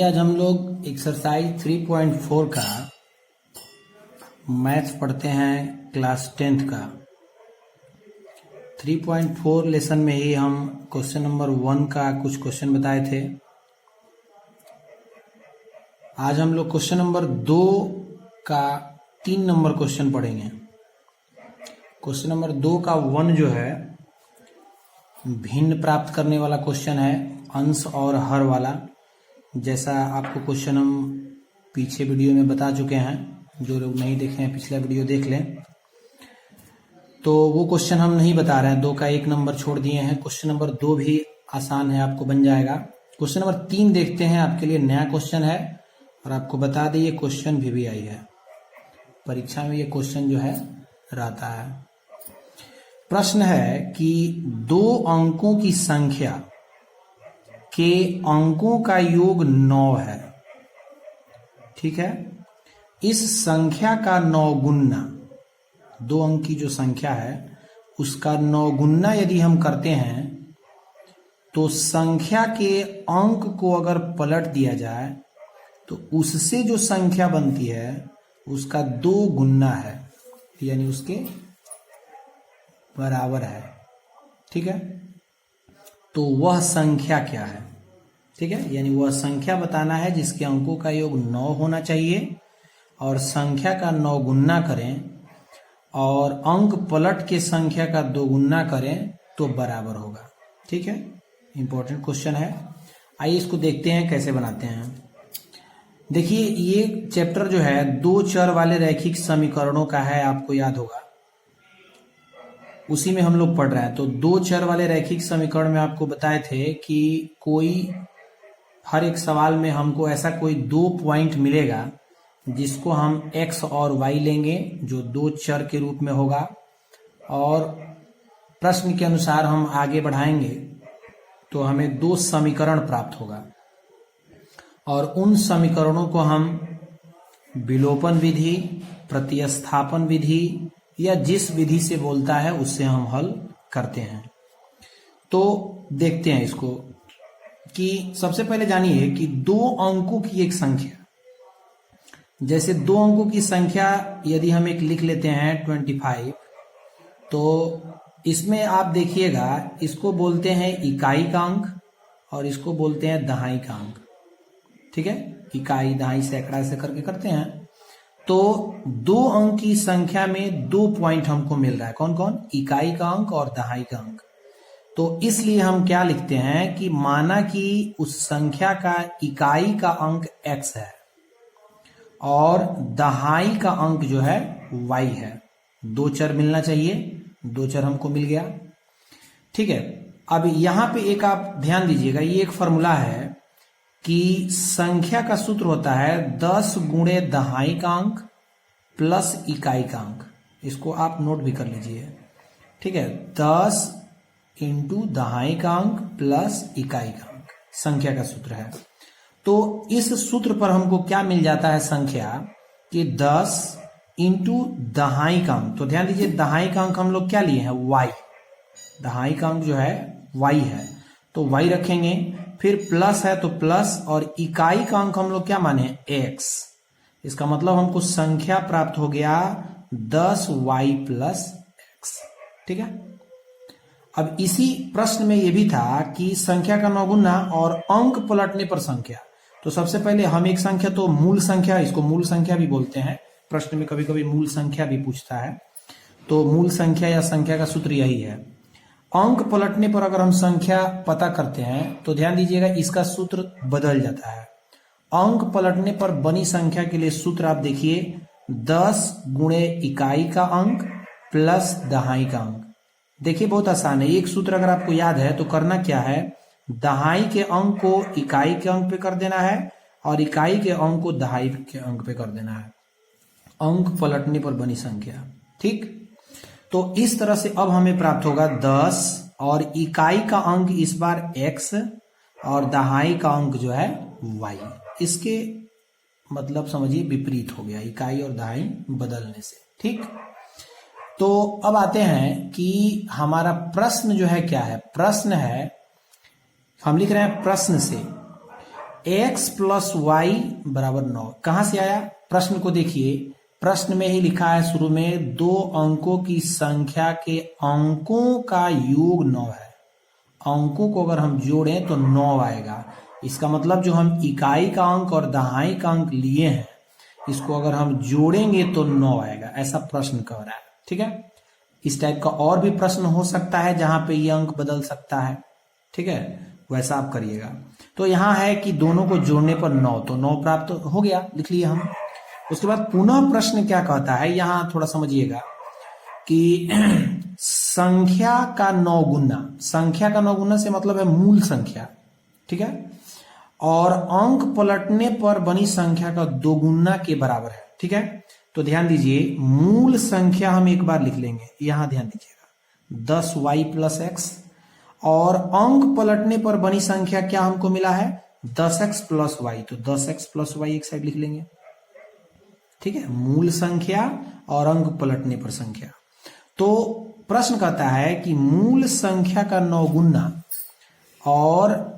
आज हम लोग एक्सरसाइज 3.4 का मैथ्स पढ़ते हैं क्लास 10th का। 3.4 लेसन में ही हम क्वेश्चन नंबर 1 का कुछ क्वेश्चन बताए थे। आज हम लोग क्वेश्चन नंबर 2 का 3 नंबर क्वेश्चन पढ़ेंगे। क्वेश्चन नंबर 2 का 1 जो है भिन्न प्राप्त करने वाला क्वेश्चन है, अंश और हर वाला। जैसा आपको क्वेश्चन हम पीछे वीडियो में बता चुके हैं, जो लोग नहीं देखे हैं पिछला वीडियो देख लें। तो वो क्वेश्चन हम नहीं बता रहे हैं, 2 का 1 नंबर छोड़ दिए हैं। क्वेश्चन नंबर 2 भी आसान है, आपको बन जाएगा। क्वेश्चन नंबर 3 देखते हैं, आपके लिए नया क्वेश्चन है और आपको बता दें ये क्वेश्चन भी आई है, परीक्षा में ये क्वेश्चन जो है रहता है। प्रश्न है कि 2 अंकों की संख्या के अंकों का योग 9 है, ठीक है। इस संख्या का 9 गुना, 2 अंक की जो संख्या है उसका 9 गुना यदि हम करते हैं तो संख्या के अंक को अगर पलट दिया जाए तो उससे जो संख्या बनती है उसका 2 गुना है, यानी उसके बराबर है, ठीक है। तो वह संख्या क्या है, ठीक है। यानी वह संख्या बताना है जिसके अंकों का योग 9 होना चाहिए और संख्या का 9 गुना करें और अंक पलट के संख्या का 2 गुना करें तो बराबर होगा, ठीक है। इंपॉर्टेंट क्वेश्चन है। आइए इसको देखते हैं कैसे बनाते हैं। देखिए ये चैप्टर जो है 2 चर वाले रैखिक समीकरणों का है, आपको याद होगा, उसी में हम लोग पढ़ रहे हैं। तो 2 चर वाले रैखिक समीकरण में आपको बताए थे कि कोई हर एक सवाल में हमको ऐसा कोई 2 पॉइंट मिलेगा जिसको हम x और y लेंगे, जो 2 चर के रूप में होगा, और प्रश्न के अनुसार हम आगे बढ़ाएंगे तो हमें 2 समीकरण प्राप्त होगा और उन समीकरणों को हम विलोपन विधि, प्रतिस्थापन विधि या जिस विधि से बोलता है उससे हम हल करते हैं। तो देखते हैं इसको कि सबसे पहले जानिए कि 2 अंकों की एक संख्या, जैसे 2 अंकों की संख्या यदि हम एक लिख लेते हैं 25, तो इसमें आप देखिएगा इसको बोलते हैं इकाई का अंक और इसको बोलते हैं दहाई का अंक, ठीक है। इकाई, दहाई, सैकड़ा ऐसे करके करते हैं। तो 2 अंक की संख्या में 2 पॉइंट हमको मिल रहा है, कौन कौन? इकाई का अंक और दहाई का अंक। तो इसलिए हम क्या लिखते हैं कि माना कि उस संख्या का इकाई का अंक x है और दहाई का अंक जो है y है। 2 चर मिलना चाहिए, 2 चर हमको मिल गया, ठीक है। अब यहां पे एक आप ध्यान दीजिएगा, ये एक फॉर्मूला है कि संख्या का सूत्र होता है 10 गुणे दहाई का अंक प्लस इकाई का अंक। इसको आप नोट भी कर लीजिए, ठीक है। 10 इंटू दहाई का अंक प्लस इकाई का अंक संख्या का सूत्र है। तो इस सूत्र पर हमको क्या मिल जाता है संख्या कि 10 इंटू दहाई का अंक। तो ध्यान दीजिए दहाई का अंक हम लोग क्या लिए हैं? y। दहाई का अंक जो है y है, तो y रखेंगे, फिर प्लस है तो प्लस, और इकाई का अंक हम लोग क्या माने? x। इसका मतलब हमको संख्या प्राप्त हो गया 10y प्लस x, ठीक है। अब इसी प्रश्न में यह भी था कि संख्या का 9 गुना और अंक पलटने पर संख्या। तो सबसे पहले हम एक संख्या, तो मूल संख्या, इसको मूल संख्या भी बोलते हैं, प्रश्न में कभी कभी मूल संख्या भी पूछता है। तो मूल संख्या या संख्या का सूत्र यही है। अंक पलटने पर अगर हम संख्या पता करते हैं तो ध्यान दीजिएगा इसका सूत्र बदल जाता है। अंक पलटने पर बनी संख्या के लिए सूत्र आप देखिए 10 गुणे इकाई का अंक प्लस दहाई का अंक। देखिए बहुत आसान है, एक सूत्र अगर आपको याद है तो करना क्या है, दहाई के अंक को इकाई के अंक पे कर देना है और इकाई के अंक को दहाई के अंक पे कर देना है, अंक पलटने पर बनी संख्या, ठीक। तो इस तरह से अब हमें प्राप्त होगा 10 और इकाई का अंक इस बार x और दहाई का अंक जो है y। इसके मतलब समझिए विपरीत हो गया, इकाई और दहाई बदलने से, ठीक। तो अब आते हैं कि हमारा प्रश्न जो है क्या है। प्रश्न है, हम लिख रहे हैं प्रश्न से x प्लस वाई बराबर 9 कहां से आया? प्रश्न को देखिए, प्रश्न में ही लिखा है शुरू में 2 अंकों की संख्या के अंकों का योग 9 है। अंकों को अगर हम जोड़ें तो 9 आएगा। इसका मतलब जो हम इकाई का अंक और दहाई का अंक लिए हैं, इसको अगर हम जोड़ेंगे तो 9 आएगा, ऐसा प्रश्न कह रहा है। ठीक है, इस टाइप का और भी प्रश्न हो सकता है जहां पे ये अंक बदल सकता है। ठीक है, वैसा आप करिएगा। तो यहां है कि दोनों को जोड़ने पर 9, तो 9 प्राप्त हो गया, लिख लिए हम। उसके बाद पुनः प्रश्न क्या कहता है, यहां थोड़ा समझिएगा कि संख्या का 9 गुना, संख्या का 9 गुना से मतलब है मूल संख्या। ठीक है, और अंक पलटने पर बनी संख्या का 2 गुना के बराबर है। ठीक है, तो ध्यान दीजिए, मूल संख्या हम एक बार लिख लेंगे, यहां ध्यान दीजिएगा 10y प्लस एक्स, और अंक पलटने पर बनी संख्या क्या हमको मिला है? 10x प्लस वाई, तो 10x प्लस वाई एक साइड लिख लेंगे। ठीक है, मूल संख्या और अंक पलटने पर संख्या। तो प्रश्न कहता है कि मूल संख्या का 9 गुना और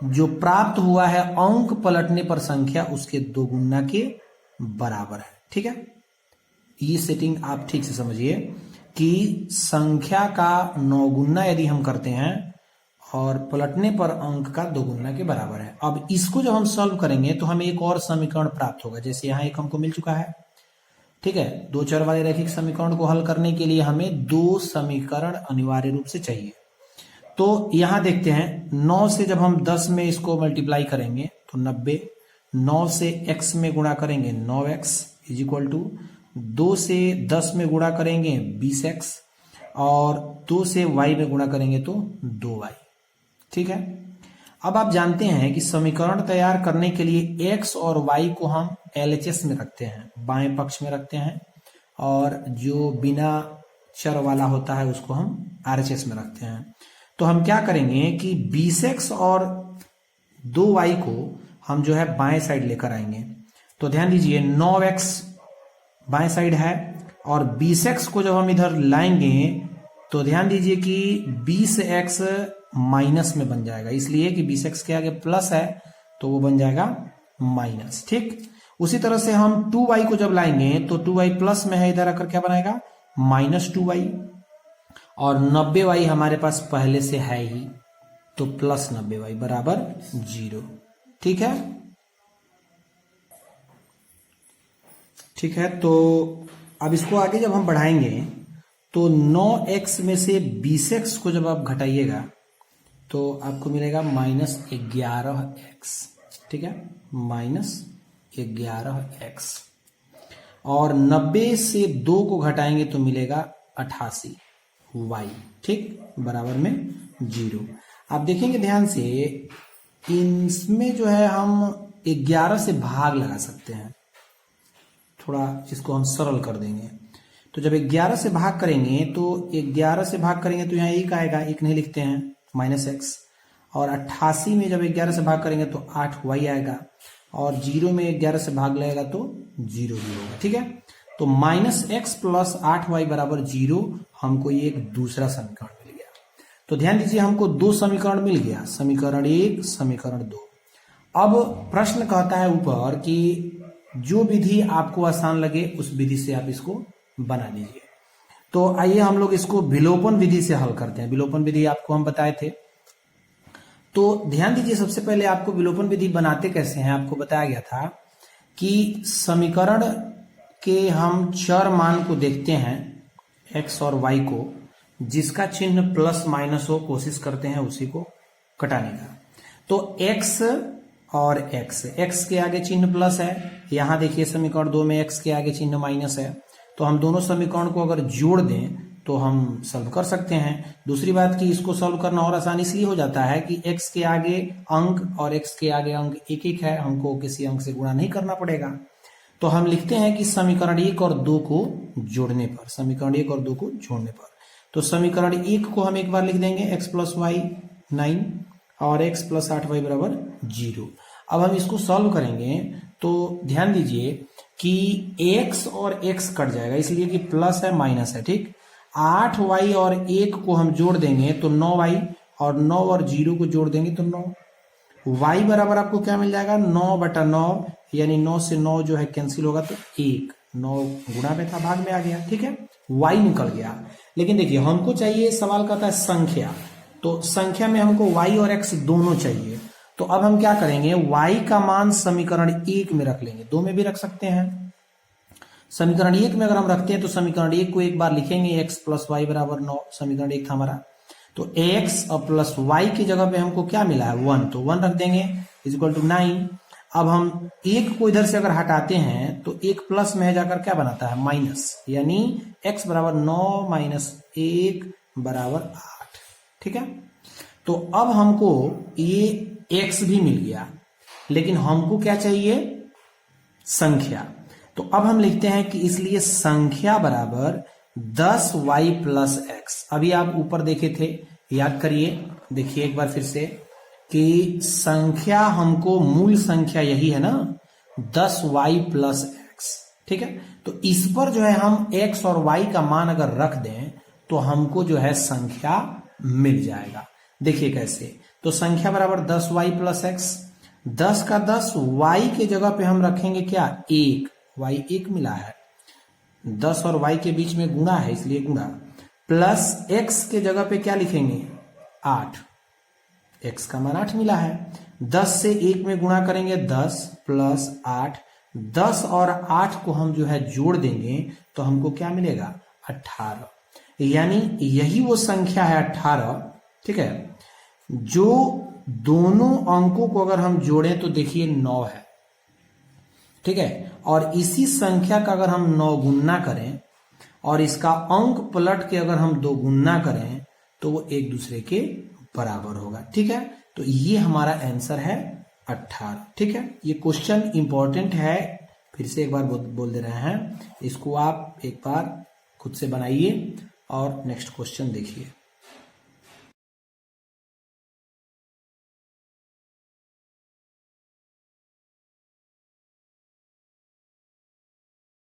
जो प्राप्त हुआ है अंक पलटने पर संख्या उसके 2 गुना के बराबर है। ठीक है, ये सेटिंग आप ठीक से समझिए कि संख्या का 9 गुना यदि हम करते हैं और पलटने पर अंक का 2 गुना के बराबर है। अब इसको जब हम सॉल्व करेंगे तो हमें एक और समीकरण प्राप्त होगा, जैसे यहां एक हमको मिल चुका है। ठीक है, 2 चर वाले रैखिक समीकरण को हल करने के लिए हमें 2 समीकरण अनिवार्य रूप से चाहिए। तो यहां देखते हैं, 9 से जब हम 10 में इसको मल्टीप्लाई करेंगे तो 90, 9 से x में गुणा करेंगे 9x इज इक्वल टू 2 से 10 में गुणा करेंगे 20x, और 2 से y में गुणा करेंगे तो 2y। ठीक है, अब आप जानते हैं कि समीकरण तैयार करने के लिए x और y को हम LHS में रखते हैं, बाएं पक्ष में रखते हैं, और जो बिना चर वाला होता है उसको हम RHS में रखते हैं। तो हम क्या करेंगे कि 20x और 2y को हम जो है बाएं साइड लेकर आएंगे। तो ध्यान दीजिए, 9x बाएं साइड है और 20x को जब हम इधर लाएंगे तो ध्यान दीजिए कि 20x माइनस में बन जाएगा, इसलिए कि 20x के आगे प्लस है तो वो बन जाएगा माइनस। ठीक, उसी तरह से हम 2y को जब लाएंगे तो 2y प्लस में है, इधर आकर क्या बनाएगा? माइनस 2y, और 90y हमारे पास पहले से है ही, तो प्लस 90y बराबर 0। ठीक है, ठीक है, तो अब इसको आगे जब हम बढ़ाएंगे तो 9x में से 20x को जब आप घटाइएगा तो आपको मिलेगा -11x। ठीक है, -11x, और 90 से 2 को घटाएंगे तो मिलेगा 88y। ठीक, बराबर में 0। आप देखेंगे ध्यान से, इसमें जो है हम 11 से भाग लगा सकते हैं, थोड़ा इसको हम सरल कर देंगे। तो जब 11 से भाग करेंगे तो 11 से भाग करेंगे तो यहाँ 1 आएगा, 1 नहीं लिखते हैं, -x, और 88 में जब 11 से भाग करेंगे तो 8y आएगा, और 0 में 11 से भाग लगेगा तो 0 ही होगा। ठीक है, तो -x प्लस 8y बराबर 0 हमको ये एक दूसरा समीकरण मिल गया। तो ध्यान दीजिए, हमको 2 समीकरण मिल गया, समीकरण 1, समीकरण 2। अब प्रश्न कहता है ऊपर कि जो विधि आपको आसान लगे उस विधि से आप इसको बना लीजिए। तो आइए हम लोग इसको विलोपन विधि से हल करते हैं। विलोपन विधि आपको हम बताए थे, तो ध्यान दीजिए, सबसे पहले आपको विलोपन विधि बनाते कैसे हैं आपको बताया गया था कि समीकरण के हम चर मान को देखते हैं, x और y को, जिसका चिन्ह प्लस माइनस हो, कोशिश करते हैं उसी को कटाने का। तो x और x के आगे चिन्ह प्लस है, यहां देखिए समीकरण 2 में x के आगे चिन्ह माइनस है, तो हम दोनों समीकरण को अगर जोड़ दें तो हम सॉल्व कर सकते हैं। दूसरी बात कि इसको सॉल्व करना और आसान इसलिए हो जाता है कि x के आगे अंक और x के आगे अंक एक एक है, हमको किसी अंक से गुणा नहीं करना पड़ेगा। तो हम लिखते हैं कि समीकरण 1 और 2 को जोड़ने पर, समीकरण 1 और 2 को जोड़ने पर, तो समीकरण 1 को हम एक बार लिख देंगे x प्लस वाई 9 और x प्लस 8y बराबर 0। अब हम इसको सॉल्व करेंगे तो ध्यान दीजिए कि x और x कट जाएगा, इसलिए कि प्लस है माइनस है। ठीक, 8y और 1 को हम जोड़ देंगे तो 9y, और 9 और 0 को जोड़ देंगे तो 9, y बराबर आपको क्या मिल जाएगा 9/9, यानी 9 से 9 जो है कैंसिल होगा तो 1, 9 गुणा में था भाग में आ गया, ठीक है, y निकल गया। लेकिन देखिए हमको चाहिए, सवाल कहता है संख्या, तो संख्या में हमको y और x दोनों चाहिए। तो अब हम क्या करेंगे, y का मान समीकरण 1 में रख लेंगे, 2 में भी रख सकते हैं। समीकरण 1 में अगर हम रखते हैं तो समीकरण 1 को एक बार लिखेंगे, x प्लस वाई बराबर 9, समीकरण 1 था हमारा। तो x और प्लस y की जगह पे हमको क्या मिला है 1, तो 1 रख देंगे इक्वल टू 9। अब हम 1 को इधर से अगर हटाते हैं तो 1 प्लस में जाकर क्या बनाता है माइनस, यानी x बराबर 9 माइनस 1 बराबर 8, ठीक है। तो अब हमको ये x भी मिल गया, लेकिन हमको क्या चाहिए संख्या। तो अब हम लिखते हैं कि इसलिए संख्या बराबर 10y प्लस x। अभी आप ऊपर देखे थे, याद करिए, देखिए एक बार फिर से कि संख्या हमको मूल संख्या यही है ना 10y प्लस x, ठीक है। तो इस पर जो है हम x और y का मान अगर रख दें तो हमको जो है संख्या मिल जाएगा। देखिए कैसे, तो संख्या बराबर 10y प्लस x, 10 का 10 y के जगह पे हम रखेंगे क्या 1, y 1 मिला है, 10 और y के बीच में गुणा है इसलिए गुणा, प्लस x के जगह पे क्या लिखेंगे 8, x का मान 8 मिला है, 10 से 1 में गुणा करेंगे 10 प्लस 8, 10 और 8 को हम जो है जोड़ देंगे तो हमको क्या मिलेगा 18, यानी यही वो संख्या है 18, ठीक है। जो दोनों अंकों को अगर हम जोड़ें तो देखिए 9 है, ठीक है, और इसी संख्या का अगर हम 9 गुना करें और इसका अंक पलट के अगर हम 2 गुना करें तो वो एक दूसरे के बराबर होगा, ठीक है। तो ये हमारा आंसर है 18, ठीक है। ये क्वेश्चन इंपॉर्टेंट है, फिर से एक बार बोल दे रहे हैं, इसको आप एक बार खुद से बनाइए और नेक्स्ट क्वेश्चन देखिए।